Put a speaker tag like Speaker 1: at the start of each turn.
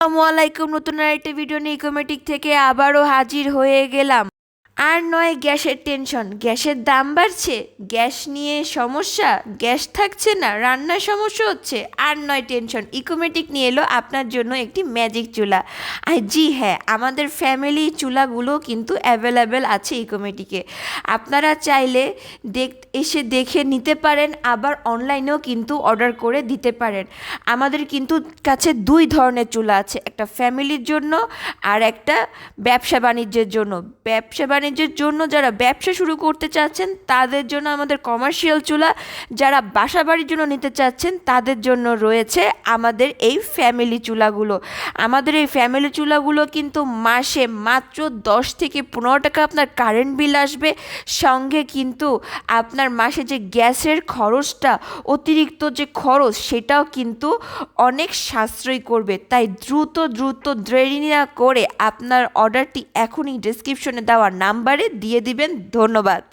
Speaker 1: আসসালামু আলাইকুম, নতুন আরেকটা ভিডিও নিয়ে ইকোমেটিক থেকে আবারও হাজির হয়ে গেলাম। আর নয় গ্যাসের টেনশন, গ্যাসের দাম বাড়ছে, গ্যাস নিয়ে সমস্যা, গ্যাস থাকছে না, রান্নার সমস্যা হচ্ছে, আর নয় টেনশন। ইকোমেটিক নিয়ে এলো আপনার জন্য একটি ম্যাজিক চুলা। আর জি হ্যাঁ, আমাদের ফ্যামিলি চুলাগুলো কিন্তু অ্যাভেলেবেল আছে ইকোমেটিকে। আপনারা চাইলে এসে দেখে নিতে পারেন, আবার অনলাইনেও কিন্তু অর্ডার করে দিতে পারেন। আমাদের কিন্তু কাছে দুই ধরনের চুলা আছে, একটা ফ্যামিলির জন্য আর একটা ব্যবসা বাণিজ্যের জন্য। ব্যবসা বাণিজ্যের জন্য যারা ব্যবসা শুরু করতে চাচ্ছেন তাদের জন্য আমাদের কমার্শিয়াল চুলা, যারা বাসা বাড়ির জন্য নিতে চাচ্ছেন তাদের জন্য রয়েছে আমাদের এই ফ্যামিলি চুলাগুলো। আমাদের এই ফ্যামিলি চুলাগুলো কিন্তু মাসে মাত্র 10 থেকে 15 টাকা আপনার কারেন্ট বিল আসবে, সঙ্গে কিন্তু আপনার মাসে যে গ্যাসের খরচটা, অতিরিক্ত যে খরচ, সেটাও কিন্তু অনেক সাশ্রয় করবে। তাই দ্রুত দ্রুত দেরি না করে আপনার অর্ডারটি এখনই ডেসক্রিপশনে দেওয়া নাম্বারে দিয়ে দিবেন। ধন্যবাদ।